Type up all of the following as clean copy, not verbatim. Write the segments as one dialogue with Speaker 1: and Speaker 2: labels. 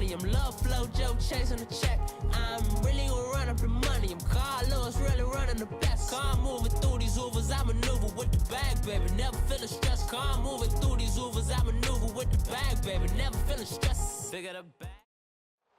Speaker 1: money. I'm love flow, Joe chasing the check. I'm really gonna run up the money. I'm Carlos, really running the best. Car moving through these Ubers, I maneuver with the bag, baby. Never feeling stressed. Car moving through these Ubers, I maneuver with the bag, baby. Never feeling stressed. Figure the bag.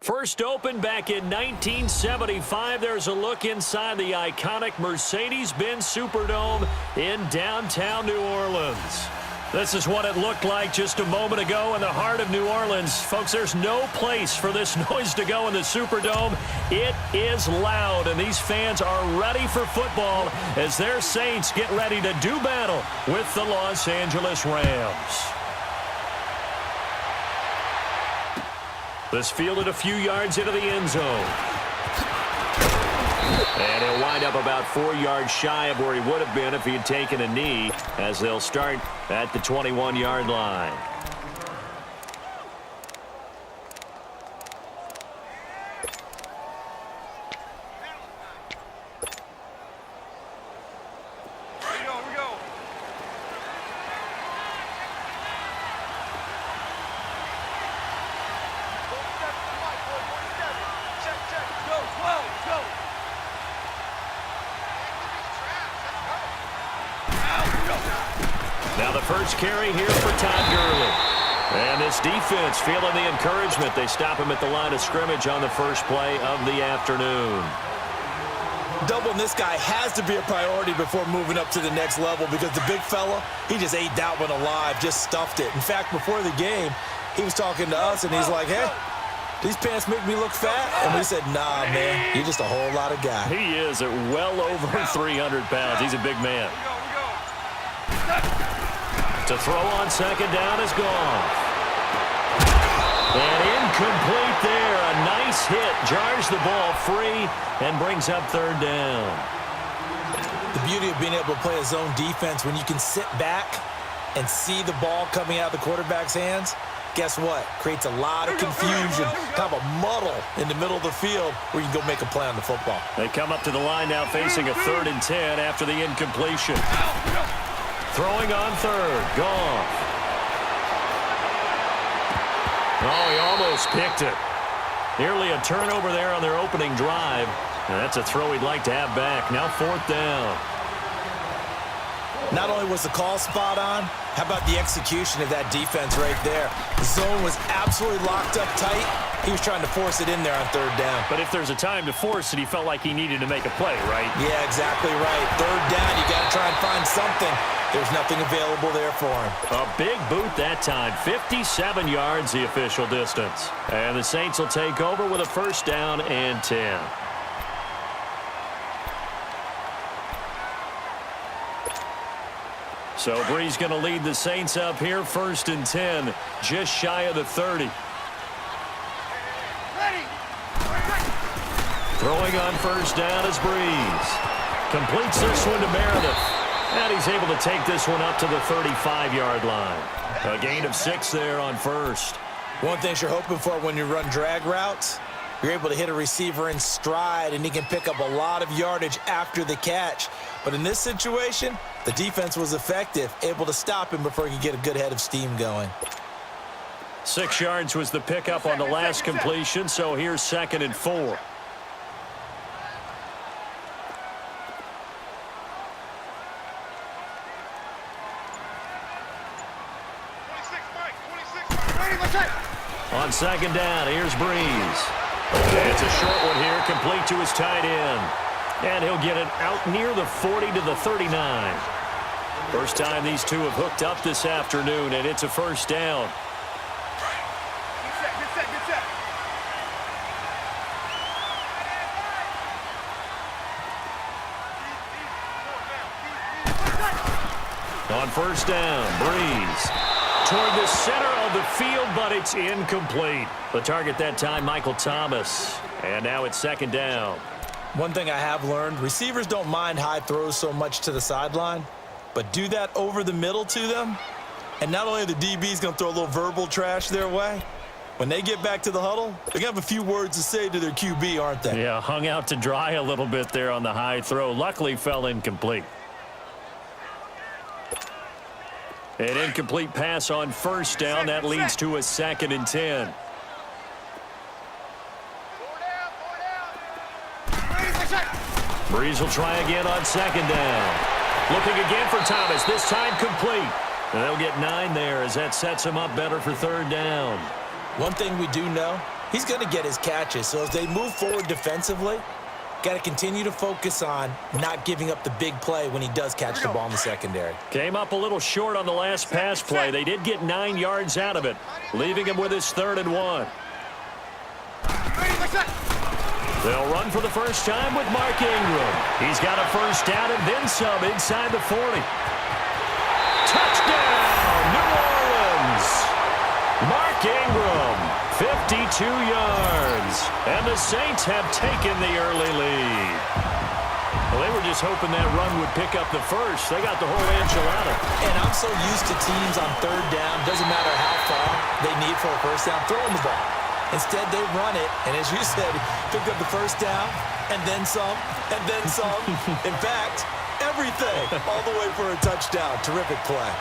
Speaker 2: First opened back in 1975. There's a look inside the iconic Mercedes-Benz Superdome in downtown New Orleans. This is what it looked like just a moment ago in the heart of New Orleans. Folks, there's no place for this noise to go in the Superdome. It is loud, and these fans are ready for football as their Saints get ready to do battle with the Los Angeles Rams. This fielded a few yards into the end zone. And he'll wind up about 4 yards shy of where he would have been if he had taken a knee, as they'll start at the 21-yard line. Now the first carry here for Todd Gurley. And this defense feeling the encouragement. They stop him at the line of scrimmage on the first play of the afternoon.
Speaker 3: Doubling this guy has to be a priority before moving up to the next level because the big fella, he just ate that one alive, just stuffed it. In fact, before the game, he was talking to us, and he's like, hey, these pants make me look fat. And we said, nah, man, you're just a whole lot of guy.
Speaker 2: He is at well over 300 pounds. He's a big man. To throw on second down is gone. And incomplete there. A nice hit. Jars the ball free and brings up third down.
Speaker 3: The beauty of being able to play a zone defense when you can sit back and see the ball coming out of the quarterback's hands, guess what? Creates a lot of confusion, kind of a muddle in the middle of the field where you can go make a play on the football.
Speaker 2: They come up to the line now facing a 3rd and 10 after the incompletion. Throwing on third. Goff. Oh, he almost picked it. Nearly a turnover there on their opening drive. And that's a throw he'd like to have back. Now 4th down.
Speaker 3: Not only was the call spot on, how about the execution of that defense right there? The zone was absolutely locked up tight. He was trying to force it in there on 3rd down.
Speaker 2: But if there's a time to force it, he felt like he needed to make a play, right?
Speaker 3: Yeah, exactly right. 3rd down, you got to try and find something. There's nothing available there for him.
Speaker 2: A big boot that time. 57 yards, the official distance. And the Saints will take over with a 1st down and 10. So Bree's going to lead the Saints up here, 1st and 10, just shy of the 30. Throwing on 1st down is Breeze. Completes this one to Meredith. And he's able to take this one up to the 35-yard line. A gain of 6 there on 1st.
Speaker 3: One thing you're hoping for when you run drag routes, you're able to hit a receiver in stride, and he can pick up a lot of yardage after the catch. But in this situation, the defense was effective, able to stop him before he could get a good head of steam going.
Speaker 2: 6 yards was the pickup on the last completion, so here's 2nd and 4. On 2nd down, here's Breeze. It's a short one here, complete to his tight end. And he'll get it out near the 40 to the 39. First time these two have hooked up this afternoon, and it's a 1st down. On 1st down, Breeze toward the center of the field, but it's incomplete. The target that time, Michael Thomas. And now it's 2nd down.
Speaker 3: One thing I have learned, receivers don't mind high throws so much to the sideline, but do that over the middle to them, and not only are the DBs going to throw a little verbal trash their way, when they get back to the huddle, they're going to have a few words to say to their QB, aren't they?
Speaker 2: Yeah, hung out to dry a little bit there on the high throw. Luckily fell incomplete. An incomplete pass on 1st down. That leads to a 2nd and 10. Breeze will try again on second down. Looking again for Thomas, this time complete. And they'll get 9 there as that sets him up better for third down.
Speaker 3: One thing we do know, he's going to get his catches. So as they move forward defensively, got to continue to focus on not giving up the big play when he does catch the ball in the secondary.
Speaker 2: Came up a little short on the last pass play. They did get 9 yards out of it, leaving him with his 3rd and 1. They'll run for the first time with Mark Ingram. He's got a first down and then some inside the 40. Touchdown, New Orleans! Mark Ingram, 52 yards. And the Saints have taken the early lead. Well, they were just hoping that run would pick up the first. They got the whole enchilada.
Speaker 3: And I'm so used to teams on third down, doesn't matter how far they need for a first down, throwing the ball. Instead, they run it, and as you said, pick up the first down, and then some, and then some. In fact, everything, all the way for a touchdown. Terrific play.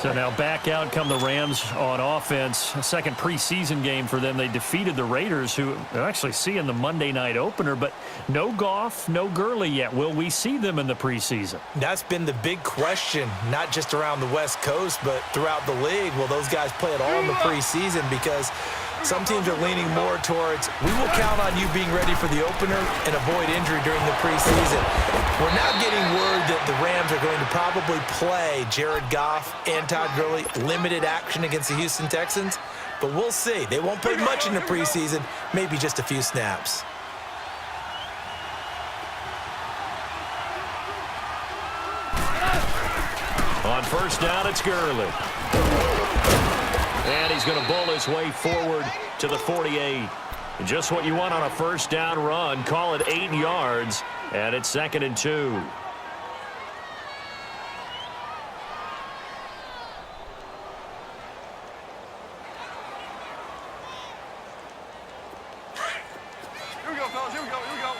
Speaker 2: So now back out come the Rams on offense. A second preseason game for them. They defeated the Raiders, who are actually seeing the Monday night opener, but no Goff, no Gurley yet. Will we see them in the preseason?
Speaker 3: That's been the big question, not just around the West Coast, but throughout the league. Will those guys play at all in the preseason? Because some teams are leaning more towards, we will count on you being ready for the opener and avoid injury during the preseason. We're now getting word that the Rams are going to probably play Jared Goff and Todd Gurley limited action against the Houston Texans, but we'll see. They won't play much in the preseason, maybe just a few snaps.
Speaker 2: On first down, it's Gurley. And he's going to bowl his way forward to the 48. Just what you want on a first down run. Call it 8 yards, and it's 2nd and 2.
Speaker 4: Here we go, fellas. Here we go. Here we go.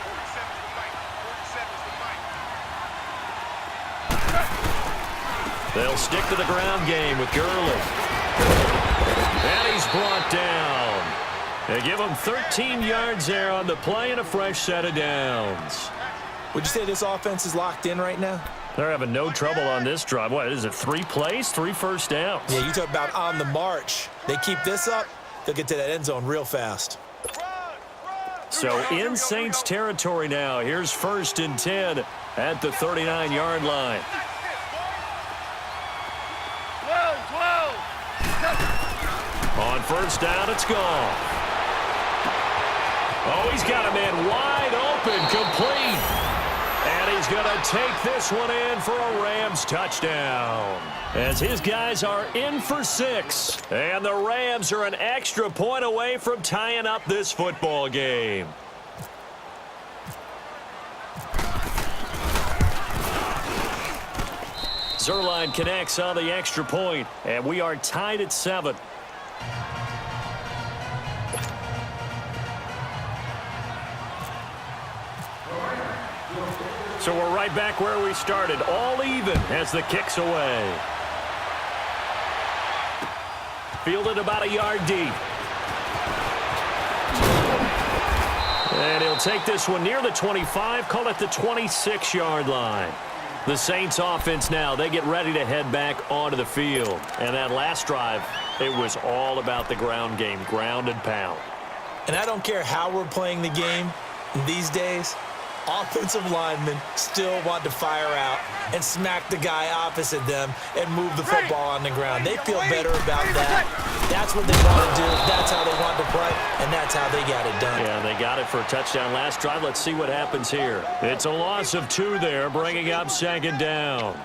Speaker 4: 47 is the fight. 47 is the fight.
Speaker 2: They'll stick to the ground game with Gurley. And he's brought down. They give him 13 yards there on the play and a fresh set of downs.
Speaker 3: Would you say this offense is locked in right now?
Speaker 2: They're having no trouble on this drive. What is it, 3 plays, 3 first downs?
Speaker 3: Yeah, you talk about on the march. They keep this up, they'll get to that end zone real fast.
Speaker 2: So in Saints territory now. Here's 1st and 10 at the 39-yard line.
Speaker 4: 12.
Speaker 2: On first down, it's gone. Oh, he's got a man wide open, complete. And he's going to take this one in for a Rams touchdown. As his guys are in for 6. And the Rams are an extra point away from tying up this football game. Zerline connects on the extra point, and we are tied at 7. So we're right back where we started, all even as the kick's away. Fielded about a yard deep. And he'll take this one near the 25, call it the 26-yard line. The Saints offense now, they get ready to head back onto the field. And that last drive, it was all about the ground game, ground and pound.
Speaker 3: And I don't care how we're playing the game these days, offensive linemen still want to fire out and smack the guy opposite them and move the football on the ground. They feel better about that. That's what they want to do. That's how they want to play, and that's how they got it done.
Speaker 2: Yeah, they got it for a touchdown last drive. Let's see what happens here. It's a loss of 2 there, bringing up 2nd down.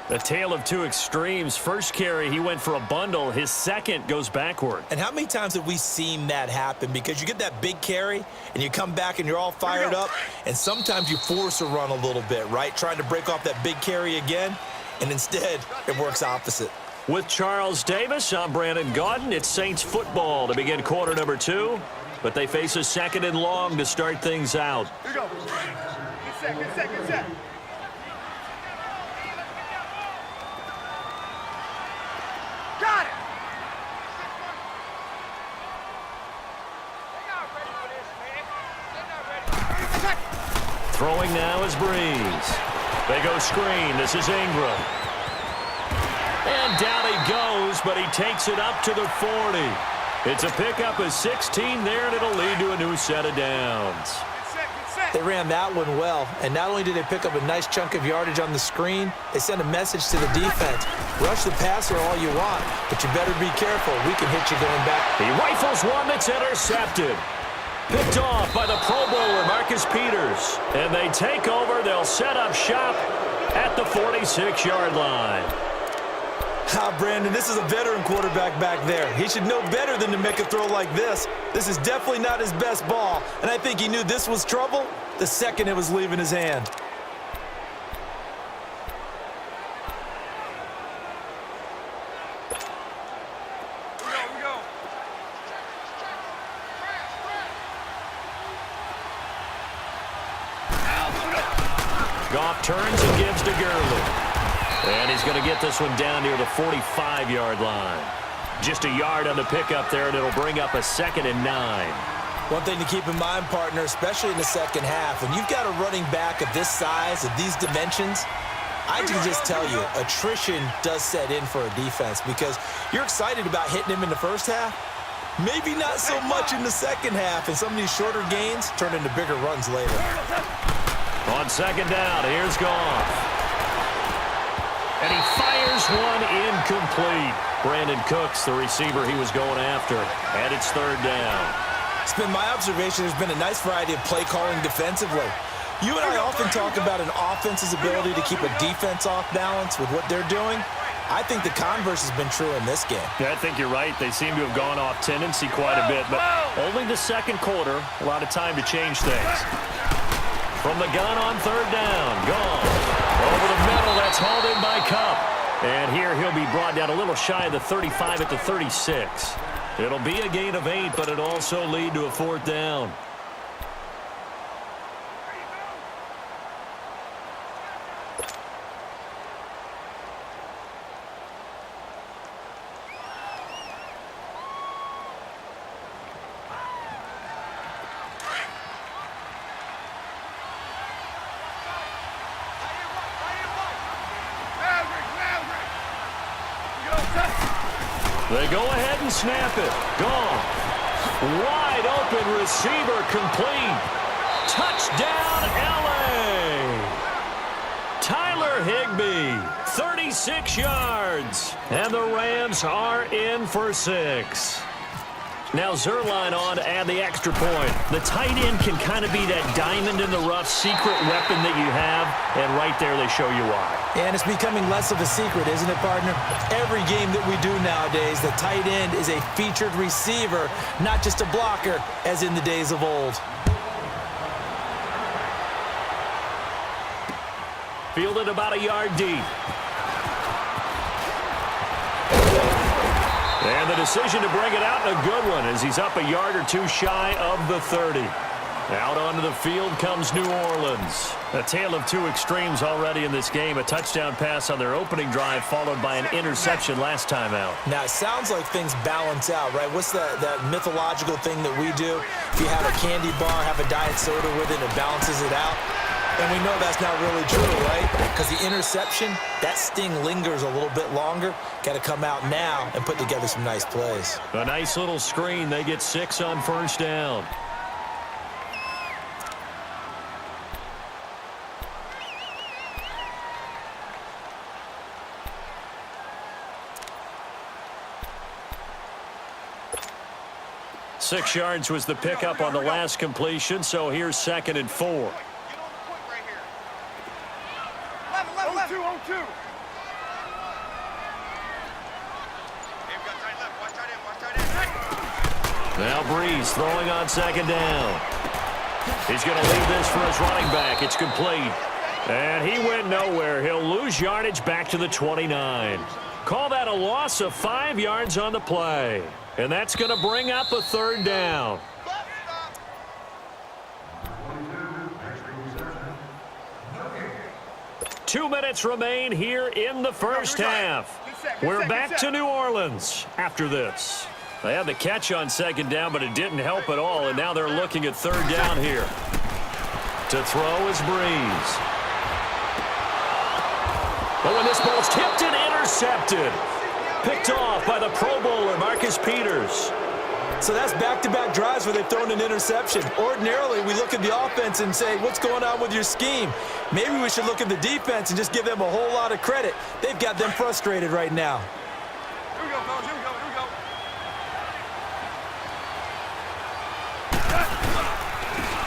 Speaker 2: A tale of 2 extremes. First carry, he went for a bundle. His second goes backward.
Speaker 3: And how many times have we seen that happen? Because you get that big carry, and you come back and you're all fired up, and sometimes you force a run a little bit, right? Trying to break off that big carry again, and instead it works opposite.
Speaker 2: With Charles Davis, I'm Brandon Gaudin. It's Saints football to begin quarter number 2, but they face a 2nd and long to start things out.
Speaker 4: Here we go. Get set.
Speaker 2: Throwing now is Breeze. They go screen. This is Ingram. And down he goes, but he takes it up to the 40. It's a pickup of 16 there, and it'll lead to a new set of downs.
Speaker 3: They ran that one well, and not only did they pick up a nice chunk of yardage on the screen, they sent a message to the defense. Rush the passer all you want, but you better be careful. We can hit you going back.
Speaker 2: He rifles one that's intercepted. Picked off by the Pro Bowler, Marcus Peters. And they take over. They'll set up shop at the 46-yard line.
Speaker 3: Brandon, this is a veteran quarterback back there. He should know better than to make a throw like this. This is definitely not his best ball, and I think he knew this was trouble the second it was leaving his hand.
Speaker 4: We go.
Speaker 2: Goff turns and gives to Gurley. And he's going to get this one down near the 45-yard line. Just a yard on the pickup there, and it'll bring up a 2nd and 9.
Speaker 3: One thing to keep in mind, partner, especially in the second half, when you've got a running back of this size, of these dimensions, I can just tell you, attrition does set in for a defense because you're excited about hitting him in the first half. Maybe not so much in the second half, and some of these shorter gains turn into bigger runs later.
Speaker 2: On 2nd down, here's Goff. And he fires one incomplete. Brandon Cooks, the receiver he was going after. And it's 3rd down.
Speaker 3: It's been my observation there's been a nice variety of play calling defensively. You and I often talk about an offense's ability to keep a defense off balance with what they're doing. I think the converse has been true in this game.
Speaker 2: Yeah, I think you're right. They seem to have gone off tendency quite a bit, but only the second quarter. A lot of time to change things. From the gun on 3rd down. Gone. Over the middle, that's hauled in by Kupp. And here he'll be brought down a little shy of the 35 at the 36. It'll be a gain of 8, but it'll also lead to a 4th down. They go ahead and snap it. Gone. Wide open receiver complete. Touchdown, L.A. Tyler Higbee, 36 yards. And the Rams are in for 6. Now Zerline on to add the extra point. The tight end can kind of be that diamond in the rough secret weapon that you have, and right there they show you why.
Speaker 3: And it's becoming less of a secret, isn't it, partner? Every game that we do nowadays, the tight end is a featured receiver, not just a blocker, as in the days of old.
Speaker 2: Fielded about a yard deep. And the decision to bring it out, a good one, as he's up a yard or two shy of the 30. Out onto the field comes New Orleans. A tale of two extremes already in this game. A touchdown pass on their opening drive, followed by an interception last time out.
Speaker 3: Now, it sounds like things balance out, right? What's that mythological thing that we do? If you have a candy bar, have a diet soda with it, it balances it out. And we know that's not really true, right? Because the interception, that sting lingers a little bit longer. Got to come out now and put together some nice plays.
Speaker 2: A nice little screen. They get 6 on 1st down. Six yards was the pickup on the last completion, so here's 2nd and 4. Now Breeze throwing on 2nd down. He's going to leave this for his running back. It's complete. And he went nowhere. He'll lose yardage back to the 29. Call that a loss of 5 yards on the play. And that's going to bring up a 3rd down. Two minutes remain here in the first half. We're back to New Orleans after this. They had the catch on 2nd down, but it didn't help at all, and now they're looking at 3rd down here. To throw is Breeze. Oh, and this ball's tipped and intercepted. Picked off by the Pro Bowler, Marcus Peters.
Speaker 3: So that's back-to-back drives where they've thrown an interception. Ordinarily, we look at the offense and say, what's going on with your scheme? Maybe we should look at the defense and just give them a whole lot of credit. They've got them frustrated right now.
Speaker 4: Here we go, fellas. Here we go. Here we go.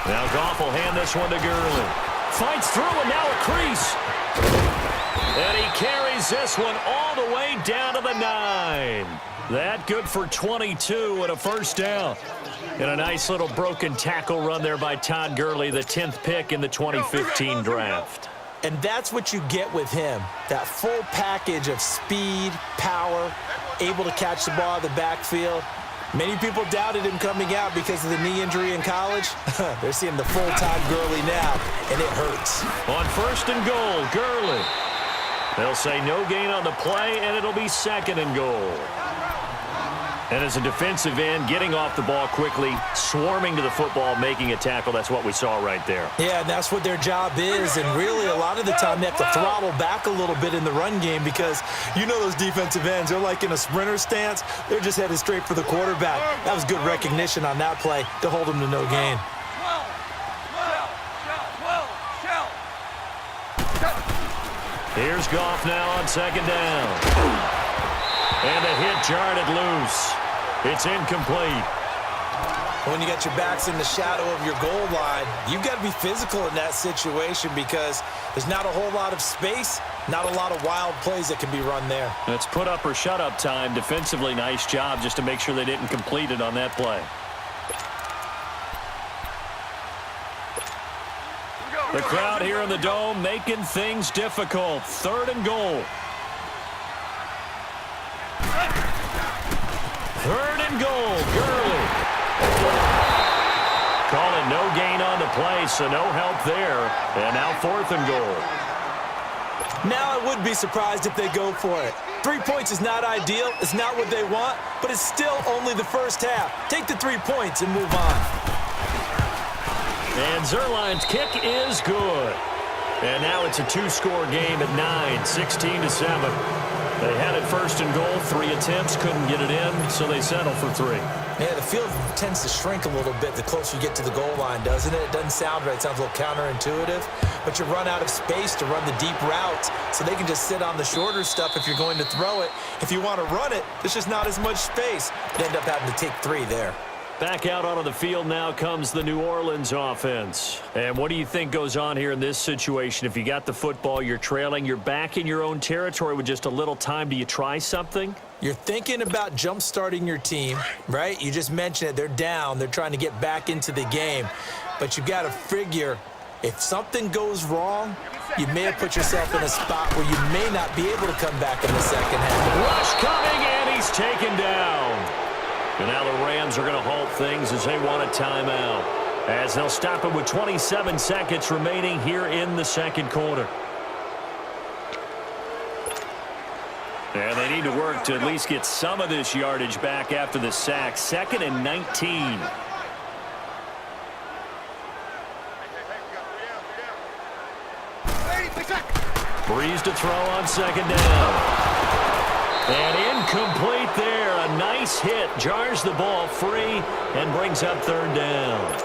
Speaker 2: Now Goff will hand this one to Gurley. Fights through and now a crease. And he carries this one all the way down to the 9. That good for 22 and a first down. And a nice little broken tackle run there by Todd Gurley, the 10th pick in the 2015 draft.
Speaker 3: And that's what you get with him, that full package of speed, power, able to catch the ball out of the backfield. Many people doubted him coming out because of the knee injury in college. They're seeing the full Todd Gurley now, and it hurts.
Speaker 2: On first and goal, Gurley. They'll say no gain on the play, and it'll be second and goal. And as a defensive end, getting off the ball quickly, swarming to the football, making a tackle, that's what we saw right there.
Speaker 3: Yeah, and that's what their job is. And really, a lot of the time, they have to throttle back a little bit in the run game because you know those defensive ends, they're like in a sprinter stance. They're just headed straight for the quarterback. That was good recognition on that play to hold them to no gain.
Speaker 2: Here's Goff now on second down. And a hit jarred it loose. It's incomplete.
Speaker 3: When you got your backs in the shadow of your goal line, you've got to be physical in that situation because there's not a whole lot of space, not a lot of wild plays that can be run there.
Speaker 2: It's put up or shut up time. Defensively, nice job just to make sure they didn't complete it on that play. The crowd here in the Dome making things difficult. Third and goal. Third and goal, Gurley. Call it no gain on the play, so no help there. And now fourth and goal.
Speaker 3: Now I would be surprised if they go for it. 3 points is not ideal. It's not what they want, but it's still only the first half. Take the 3 points and move on.
Speaker 2: And Zerline's kick is good. And now it's a two-score game at 9, 16-7. They had it first and goal, 3 attempts, couldn't get it in, so they settle for 3.
Speaker 3: Yeah, the field tends to shrink a little bit the closer you get to the goal line, doesn't it? It doesn't sound right. It sounds a little counterintuitive. But you run out of space to run the deep routes, so they can just sit on the shorter stuff if you're going to throw it. If you want to run it, there's just not as much space. You end up having to take 3 there.
Speaker 2: Back out onto the field now comes the New Orleans offense. And what do you think goes on here in this situation? If you got the football, you're trailing, you're back in your own territory with just a little time. Do you try something?
Speaker 3: You're thinking about jump-starting your team, right? You just mentioned it. They're down. They're trying to get back into the game. But you've got to figure if something goes wrong, you may have put yourself in a spot where you may not be able to come back in the second half.
Speaker 2: Rush coming, and he's taken down. And now the Rams are going to halt things as they want a timeout, as they'll stop it with 27 seconds remaining here in the second quarter. And they need to work to at least get some of this yardage back after the sack. 2nd and 19. Breeze to throw on second down. And incomplete there. A nice hit. Jars the ball free and brings up third down.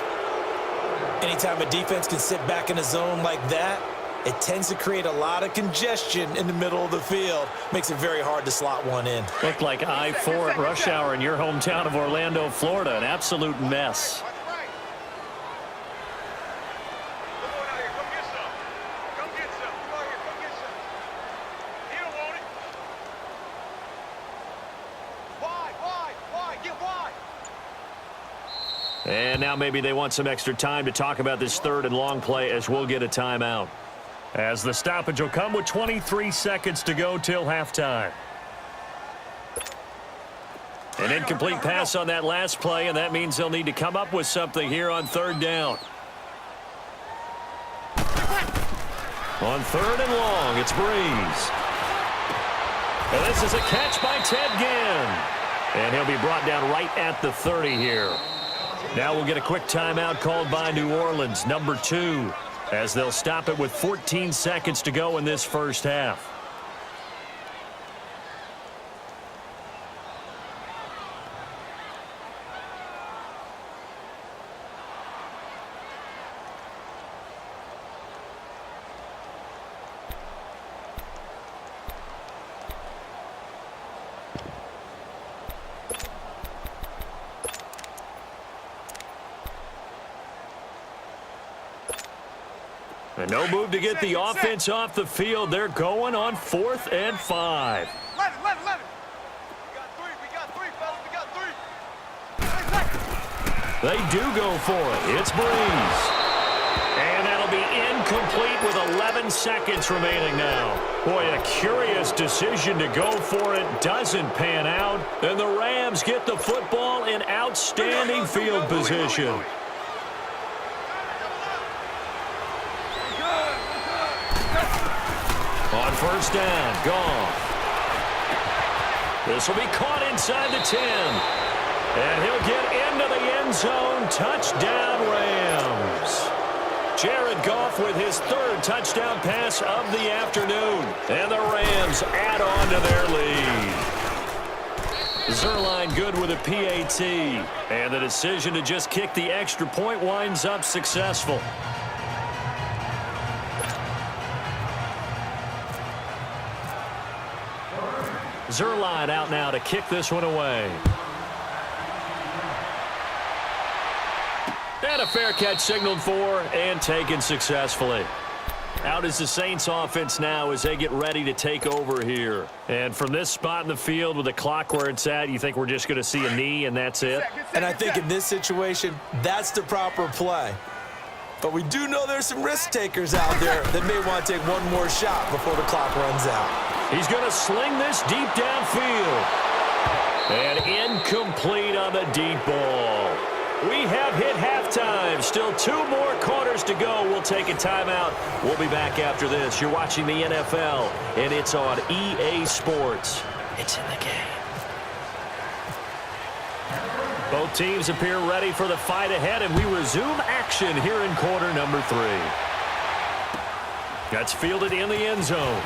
Speaker 3: Anytime a defense can sit back in a zone like that, it tends to create a lot of congestion in the middle of the field. Makes it very hard to slot one in.
Speaker 2: Looked like I-4 at rush hour in your hometown of Orlando, Florida. An absolute mess. And now maybe they want some extra time to talk about this third and long play as we'll get a timeout. As the stoppage will come with 23 seconds to go till halftime. An incomplete pass on that last play, and that means they'll need to come up with something here on third down. On third and long, it's Breeze. And this is a catch by Ted Ginn. And he'll be brought down right at the 30 here. Now we'll get a quick timeout called by New Orleans. Number 2. as they'll stop it with 14 seconds to go in this first half. And no move to get the offense off the field. They're going on 4th and 5.
Speaker 4: Let it. We got three, fellas. We got three.
Speaker 2: They do go for it. It's Breeze. And that'll be incomplete with 11 seconds remaining now. Boy, a curious decision to go for it. Doesn't pan out. And the Rams get the football in outstanding field position. On first down, Goff. This will be caught inside the 10. And he'll get into the end zone. Touchdown, Rams. Jared Goff with his 3rd touchdown pass of the afternoon. And the Rams add on to their lead. Zerline good with a PAT. And the decision to just kick the extra point winds up successful. Zerline out now to kick this one away. And a fair catch signaled for and taken successfully. Out is the Saints offense now as they get ready to take over here. And from this spot in the field with the clock where it's at, you think we're just going to see a knee and that's it?
Speaker 3: And I think in this situation, that's the proper play. But we do know there's some risk takers out there that may want to take one more shot before the clock runs out.
Speaker 2: He's going to sling this deep downfield. And incomplete on the deep ball. We have hit halftime. Still 2 more quarters to go. We'll take a timeout. We'll be back after this. You're watching the NFL, and it's on EA Sports. It's in the game. Both teams appear ready for the fight ahead, and we resume action here in quarter number 3. That's fielded in the end zone.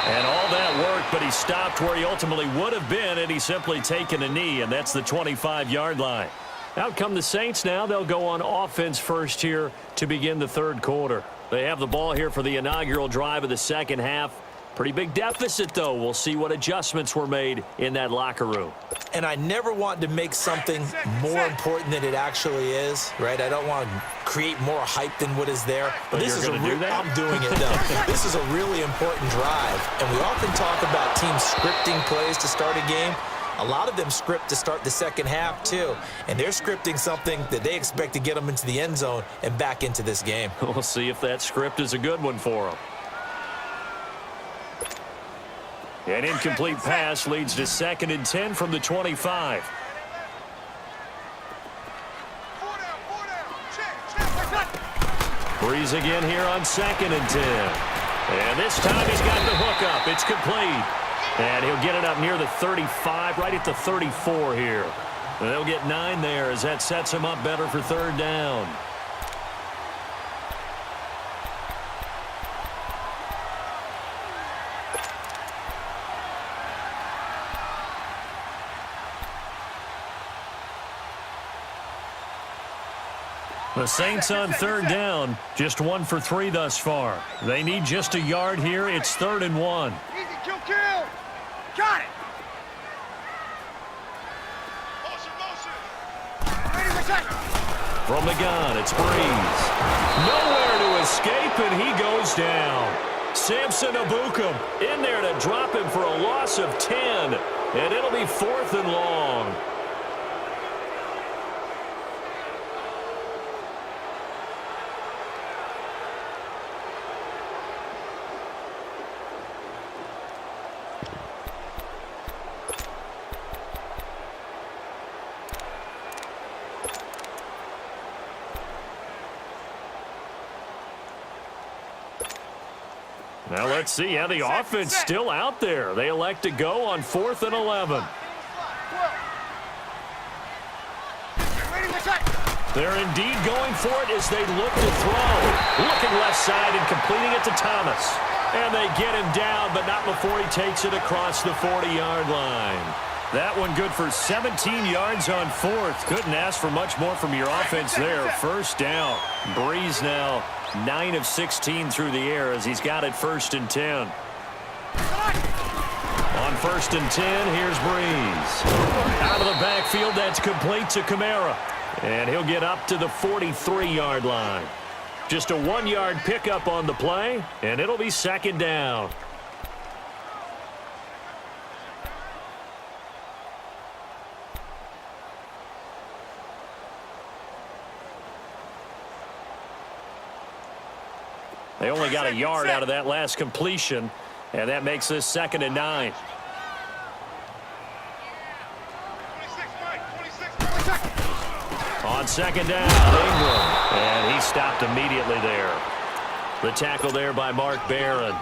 Speaker 2: And all that worked, but he stopped where he ultimately would have been, and he's simply taken a knee, and that's the 25-yard line. Out come the Saints now. They'll go on offense first here to begin the 3rd quarter. They have the ball here for the inaugural drive of the second half. Pretty big deficit, though. We'll see what adjustments were made in that locker room.
Speaker 3: And I never want to make something more important than it actually is, right? I don't want to create more hype than what is there. But this is I'm doing it, though. This is a really important drive. And we often talk about teams scripting plays to start a game. A lot of them script to start the second half, too. And they're scripting something that they expect to get them into the end zone and back into this game.
Speaker 2: We'll see if that script is a good one for them. An incomplete pass leads to 2nd and 10 from the 25. Breeze again here on 2nd and 10. And this time he's got the hook up. It's complete. And he'll get it up near the 35, right at the 34 here. And they'll get 9 there as that sets him up better for 3rd down. The Saints on 3rd down, just 1 for 3 thus far. They need just a yard here. It's 3rd and 1.
Speaker 4: Easy, kill. Got it. Motion.
Speaker 2: From the gun, it's Breeze. Nowhere to escape, and he goes down. Samson Abukum in there to drop him for a loss of 10. And it'll be 4th and long. Now let's see how the offense still out there. They elect to go on 4th and 11. They're indeed going for it as they look to throw. Looking left side and completing it to Thomas. And they get him down, but not before he takes it across the 40-yard line. That one good for 17 yards on fourth. Couldn't ask for much more from your offense there. First down. Breeze now 9 of 16 through the air as he's got it 1st and 10. On 1st and 10, here's Breeze. Out of the backfield, that's complete to Kamara. And he'll get up to the 43-yard line. Just a 1-yard pickup on the play, and it'll be 2nd down. They only got a yard out of that last completion, and that makes this 2nd and 9.
Speaker 4: 26.
Speaker 2: On 2nd down, Ingram. And he stopped immediately there. The tackle there by Mark Barron.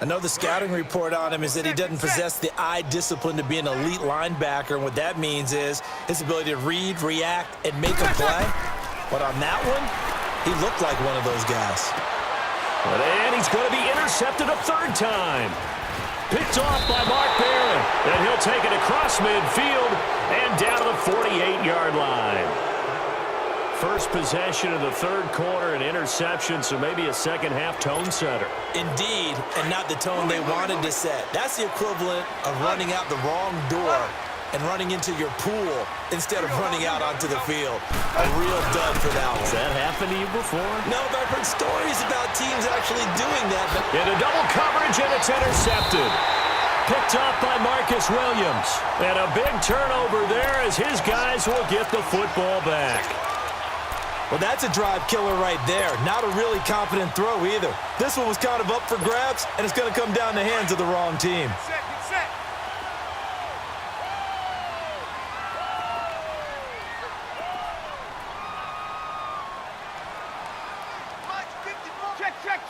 Speaker 3: I know the scouting report on him is that he doesn't possess the eye discipline to be an elite linebacker, and what that means is his ability to read, react, and make a play. But on that one, he looked like one of those guys.
Speaker 2: And he's going to be intercepted a 3rd time. Picked off by Mark Barron. And he'll take it across midfield and down to the 48-yard line. First possession of the 3rd quarter, an interception, so maybe a second-half tone setter.
Speaker 3: Indeed, and not the tone they wanted to set. That's the equivalent of running out the wrong door and running into your pool instead of running out onto the field. A real dud for that one.
Speaker 2: Has that happened to you before?
Speaker 3: No, but I've heard stories about teams actually doing that. But
Speaker 2: into double coverage, and it's intercepted. Picked off by Marcus Williams. And a big turnover there as his guys will get the football back.
Speaker 3: Well, that's a drive killer right there. Not a really confident throw either. This one was kind of up for grabs, and it's going to come down the hands of the wrong team.
Speaker 4: Set.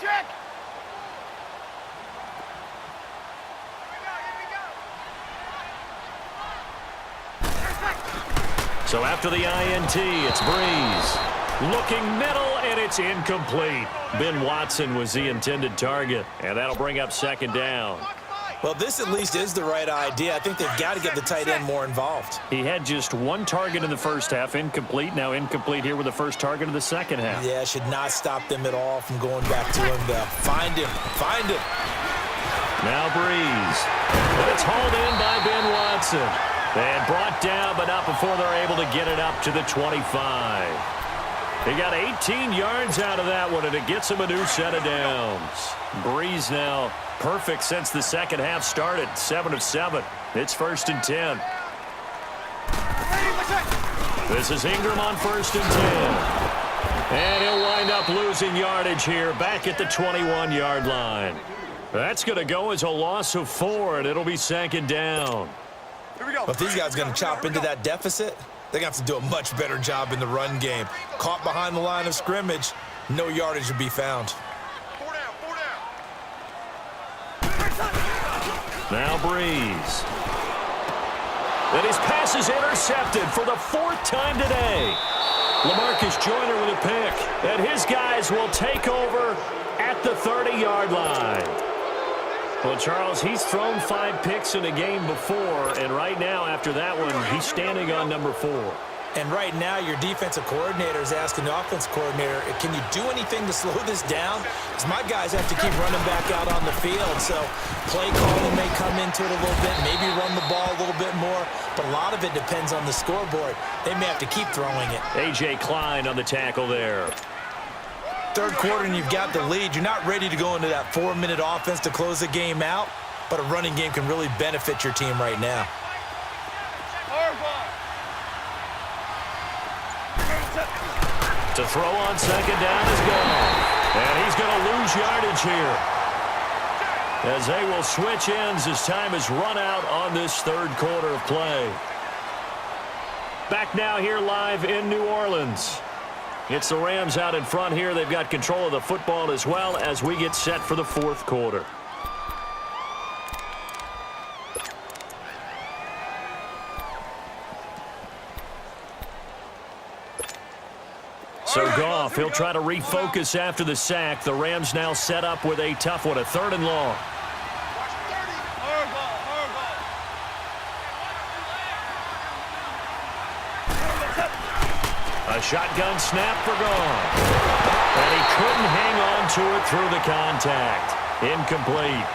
Speaker 4: Check.
Speaker 2: So after the INT, it's Breeze. Looking middle, and it's incomplete. Ben Watson was the intended target, and that'll bring up 2nd down.
Speaker 3: Well, this at least is the right idea. I think they've got to get the tight end more involved.
Speaker 2: He had just 1 target in the first half, incomplete. Now incomplete here with the first target of the second half.
Speaker 3: Yeah, should not stop them at all from going back to him to find him.
Speaker 2: Now Breeze. And it's hauled in by Ben Watson. And brought down, but not before they're able to get it up to the 25. He got 18 yards out of that one, and it gets him a new set of downs. Breeze now perfect since the second half started, 7 of 7. It's 1st and 10. This is Ingram on 1st and 10. And he'll wind up losing yardage here back at the 21-yard line. That's going to go as a loss of 4, and it'll be 2nd down.
Speaker 4: Here we go.
Speaker 3: But if these guys are going to chop into that deficit, they're going to have to do a much better job in the run game. Caught behind the line of scrimmage, no yardage to be found.
Speaker 4: 4 down.
Speaker 2: Now Breeze. And his pass is intercepted for the 4th time today. LaMarcus Joyner with a pick. And his guys will take over at the 30-yard line. Well, Charles, he's thrown 5 picks in a game before, and right now, after that one, he's standing on number 4.
Speaker 3: And right now, your defensive coordinator is asking the offensive coordinator, can you do anything to slow this down? Because my guys have to keep running back out on the field, so play calling may come into it a little bit, maybe run the ball a little bit more, but a lot of it depends on the scoreboard. They may have to keep throwing it.
Speaker 2: A.J. Klein on the tackle there.
Speaker 3: 3rd quarter and you've got the lead. You're not ready to go into that 4-minute offense to close the game out, but a running game can really benefit your team right now.
Speaker 2: To throw on 2nd down is gone. And he's going to lose yardage here, as they will switch ends as time is run out on this 3rd quarter of play. Back now here live in New Orleans. It's the Rams out in front here. They've got control of the football as well as we get set for the 4th quarter. So Goff, he'll try to refocus after the sack. The Rams now set up with a tough one, a 3rd and long. A shotgun snap for Goff. And he couldn't hang on to it through the contact. Incomplete.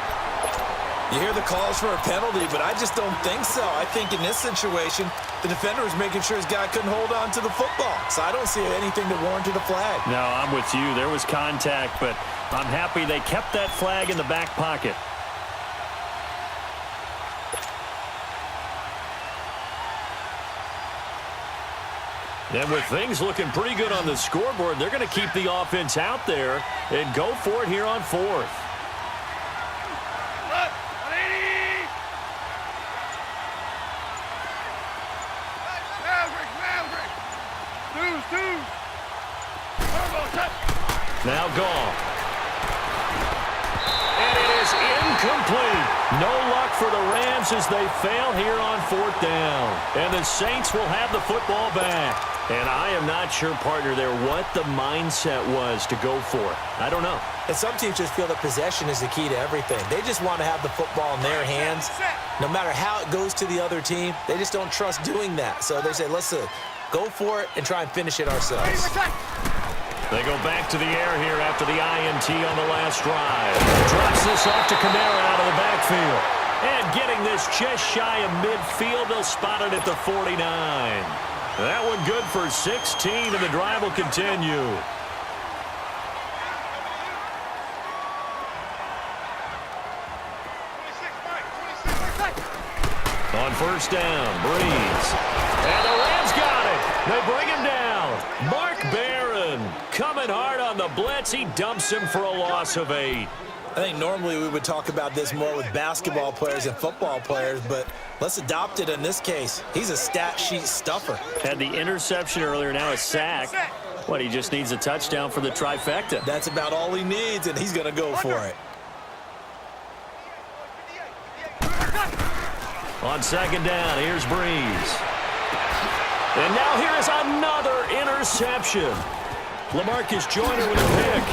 Speaker 3: You hear the calls for a penalty, but I just don't think so. I think in this situation, the defender was making sure his guy couldn't hold on to the football. So I don't see anything that warranted a flag.
Speaker 2: No, I'm with you. There was contact, but I'm happy they kept that flag in the back pocket. And with things looking pretty good on the scoreboard, they're going to keep the offense out there and go for it here on 4th. Now Goff. And it is incomplete. No luck for the Rams as they fail here on 4th down. And the Saints will have the football back. And I am not sure, partner, there what the mindset was to go for it. I don't know.
Speaker 3: And some teams just feel that possession is the key to everything. They just want to have the football in their hands. No matter how it goes to the other team, they just don't trust doing that. So they say, let's go for it and try and finish it ourselves.
Speaker 2: They go back to the air here after the INT on the last drive. Drops this off to Kamara out of the backfield. And getting this just shy of midfield, they'll spot it at the 49. That one good for 16, and the drive will continue. On 1st down, Breeze. And the Rams got it. They bring him down. Mark Barron coming hard on the blitz. He dumps him for a loss of 8.
Speaker 3: I think normally we would talk about this more with basketball players and football players, but let's adopt it in this case. He's a stat sheet stuffer.
Speaker 2: Had the interception earlier, now a sack. What, he just needs a touchdown for the trifecta.
Speaker 3: That's about all he needs, and he's going to go for it.
Speaker 2: On 2nd down, here's Breeze. And now here is another interception. LaMarcus Joyner with a pick.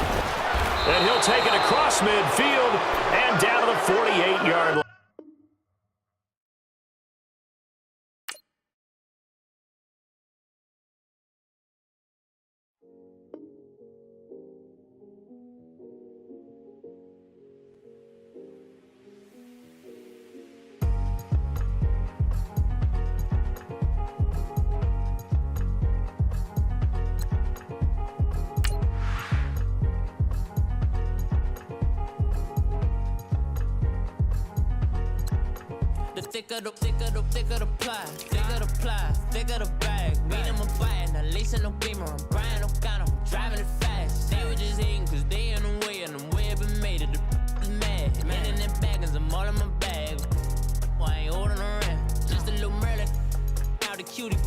Speaker 2: And he'll take it across midfield and down to the 48-yard line.
Speaker 1: Thicker the ply, thicker the bag. Mean I'm a buyer, not leasing no beamer. I'm Brian O'Connor, driving it fast. They were just hating cause they in the way, and the way I've been made it, the is mad. Man in them baggins, I'm all in my bag. Why I ain't holding around? Just a little Merlin, out the cutie.